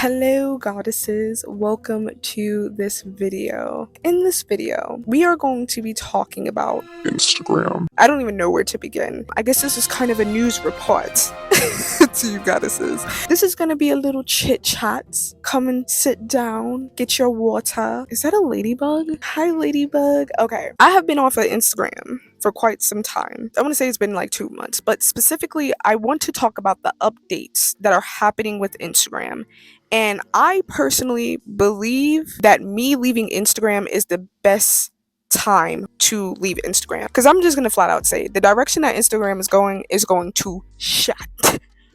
Hello goddesses, welcome to this video. In this video, we are going to be talking about Instagram. I don't even know where to begin. I guess this is kind of a news report to you goddesses. This is gonna be a little chit chat. Come and sit down, get your water. Is that a ladybug? Hi ladybug. Okay, I have been off of Instagram for quite some time. I want to say it's been like 2 months, but specifically I want to talk about the updates that are happening with Instagram. And I personally believe that me leaving Instagram is the best time to leave Instagram, because I'm just gonna flat out say the direction that Instagram is going to shit.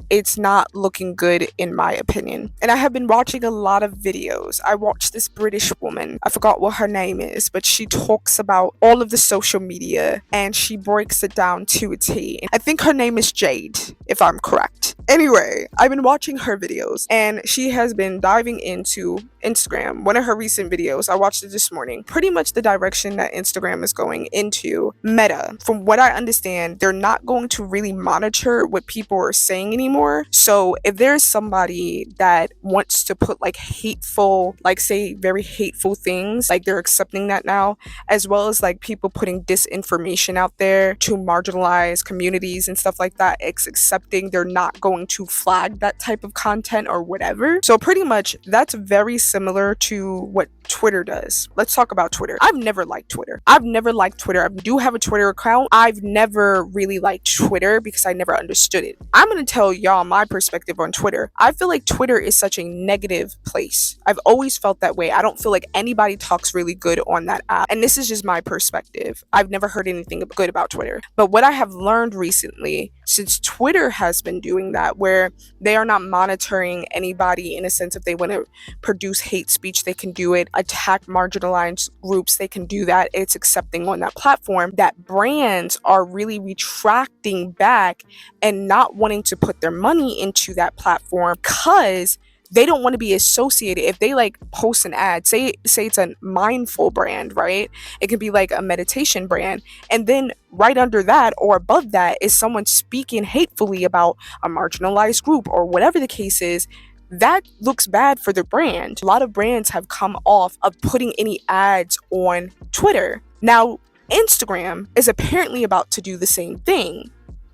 It's not looking good in my opinion. And I have been watching a lot of videos. I watched this British woman, I forgot what her name is, but she talks about all of the social media and she breaks it down to a T. I think her name is Jade, if I'm correct. Anyway, I've been watching her videos and she has been diving into Instagram. One of her recent videos, I watched it this morning, pretty much the direction that Instagram is going into Meta. From what I understand, they're not going to really monitor what people are saying anymore. So if there's somebody that wants to put like hateful, like say very hateful things, like they're accepting that now, as well as like people putting disinformation out there to marginalize communities and stuff like that, it's accepting. They're not going to flag that type of content or whatever. So pretty much that's very similar to what Twitter does. Let's talk about Twitter. I've never liked Twitter. I do have a Twitter account. I've never really liked Twitter because I never understood it. I'm going to tell y'all my perspective on Twitter. I feel like Twitter is such a negative place. I've always felt that way. I don't feel like anybody talks really good on that app. And this is just my perspective. I've never heard anything good about Twitter. But what I have learned recently, since Twitter has been doing that, where they are not monitoring anybody in a sense, if they want to produce hate speech, they can do it. Attack marginalized groups, they can do that. It's accepting on that platform that brands are really retracting back and not wanting to put their money into that platform because they don't want to be associated. If they like post an ad, say it's a mindful brand, right? It could be like a meditation brand, and then right under that or above that is someone speaking hatefully about a marginalized group or whatever the case is. That looks bad for the brand. A lot of brands have come off of putting any ads on Twitter. Now, Instagram is apparently about to do the same thing.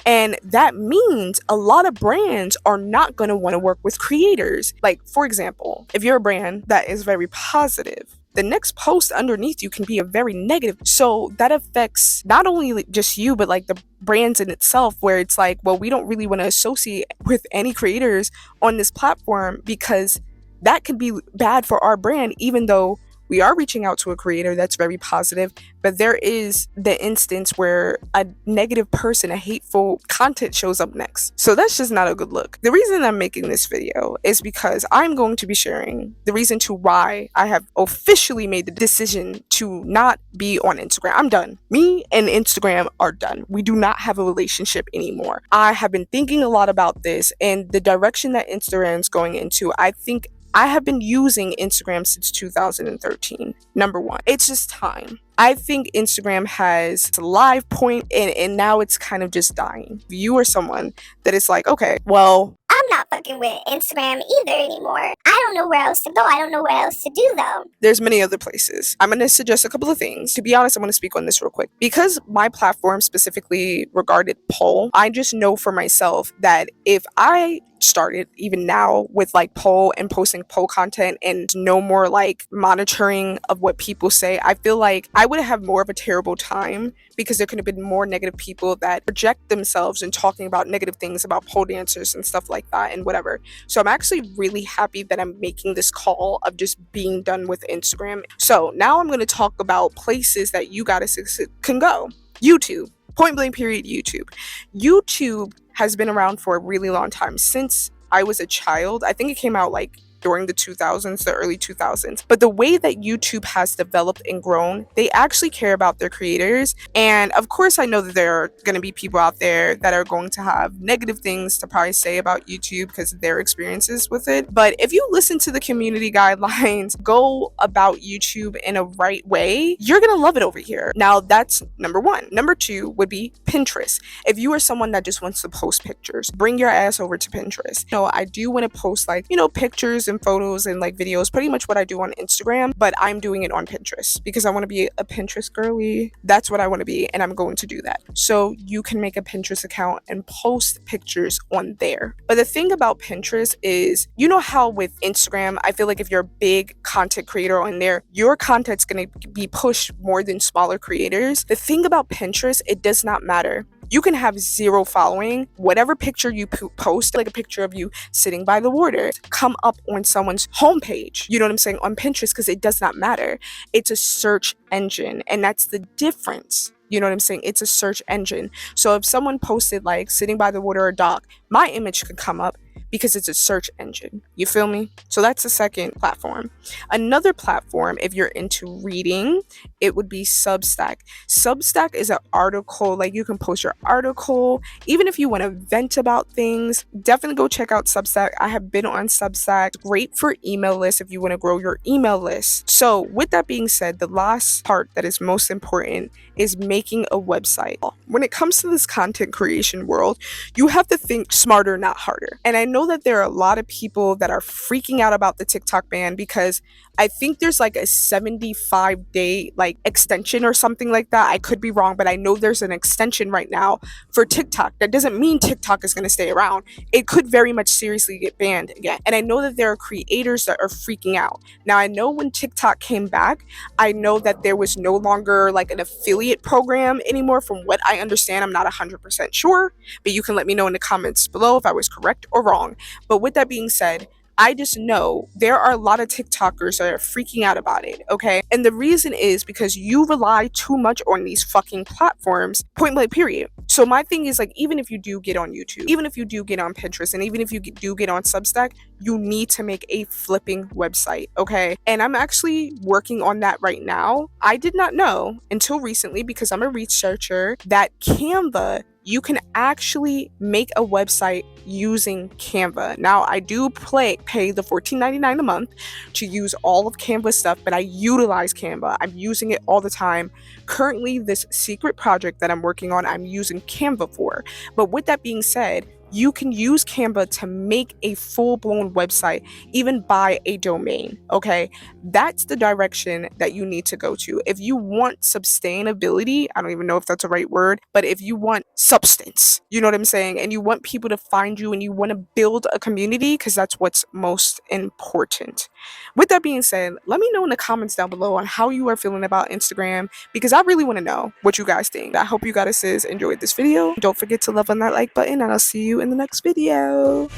And that means a lot of brands are not going to want to work with creators. Like, for example, if you're a brand that is very positive, the next post underneath you can be a very negative. So that affects not only just you, but like the brands in itself, where it's like, well, we don't really want to associate with any creators on this platform because that could be bad for our brand, even though we are reaching out to a creator that's very positive. But there is the instance where a negative person, a hateful content shows up next. So that's just not a good look. The reason I'm making this video is because I'm going to be sharing the reason to why I have officially made the decision to not be on Instagram. I'm done. Me and Instagram are done. We do not have a relationship anymore. I have been thinking a lot about this and the direction that Instagram's going into. I think I have been using Instagram since 2013. Number one, it's just time. I think Instagram has a live point and now it's kind of just dying. If you are someone that is like, okay, well, I'm not fucking with Instagram either anymore. I don't know where else to go. I don't know what else to do though. There's many other places. I'm going to suggest a couple of things. To be honest, I'm going to speak on this real quick. Because my platform specifically regarded poll, I just know for myself that if I started even now with like poll and posting poll content and no more like monitoring of what people say, I feel like I would have more of a terrible time because there could have been more negative people that project themselves and talking about negative things about pole dancers and stuff like that and whatever. So I'm actually really happy that I'm making this call of just being done with Instagram. So now I'm going to talk about places that you guys can go. YouTube. Point blank period, YouTube. YouTube has been around for a really long time, since I was a child. I think it came out like during the 2000s, the early 2000s. But the way that YouTube has developed and grown, they actually care about their creators. And of course, I know that there are going to be people out there that are going to have negative things to probably say about YouTube because of their experiences with it. But if you listen to the community guidelines, go about YouTube in a right way, you're going to love it over here. Now, that's number one. Number two would be Pinterest. If you are someone that just wants to post pictures, bring your ass over to Pinterest. I do want to post like, pictures and photos and like videos, pretty much what I do on Instagram, but I'm doing it on Pinterest because I want to be a Pinterest girly. That's what I want to be, and I'm going to do that. So you can make a Pinterest account and post pictures on there. But the thing about Pinterest is, you know how with Instagram, I feel like if you're a big content creator on there, your content's going to be pushed more than smaller creators. The thing about Pinterest, it does not matter. You can have 0 following. Whatever picture you post, like a picture of you sitting by the water, come up on someone's homepage. You know what I'm saying? On Pinterest, because it does not matter. It's a search engine, and that's the difference. You know what I'm saying? It's a search engine. So if someone posted like sitting by the water or dock, my image could come up because it's a search engine. You feel me? So that's the second platform. Another platform, if you're into reading, it would be Substack. Substack is an article, like you can post your article. Even if you want to vent about things, definitely go check out Substack. I have been on Substack. Great for email lists if you want to grow your email list. So with that being said, the last part that is most important is making a website. When it comes to this content creation world, you have to think smarter, not harder. And I know that there are a lot of people that are freaking out about the TikTok ban because I think there's like a 75-day like extension or something like that. I could be wrong, but I know there's an extension right now for TikTok. That doesn't mean TikTok is going to stay around. It could very much seriously get banned again. And I know that there are creators that are freaking out. Now, I know when TikTok came back, I know that there was no longer like an affiliate program anymore. From what I understand, I'm not 100% sure, but you can let me know in the comments below if I was correct or wrong. But with that being said, I just know there are a lot of TikTokers that are freaking out about it, okay? And the reason is because you rely too much on these fucking platforms, point blank period. So my thing is like, even if you do get on YouTube, even if you do get on Pinterest, and even if you do get on Substack, you need to make a flipping website, okay? And I'm actually working on that right now. I did not know until recently, because I'm a researcher, that Canva, you can actually make a website using Canva. Now, I do pay the $14.99 a month to use all of Canva's stuff, but I utilize Canva. I'm using it all the time. Currently, this secret project that I'm working on, I'm using Canva for. But with that being said, you can use Canva to make a full-blown website, even buy a domain, okay? That's the direction that you need to go to. If you want sustainability, I don't even know if that's a right word, but if you want substance, you know what I'm saying? And you want people to find you and you want to build a community, because that's what's most important. With that being said, let me know in the comments down below on how you are feeling about Instagram, because I really want to know what you guys think. I hope you guys enjoyed this video. Don't forget to love on that like button, and I'll see you in the next video.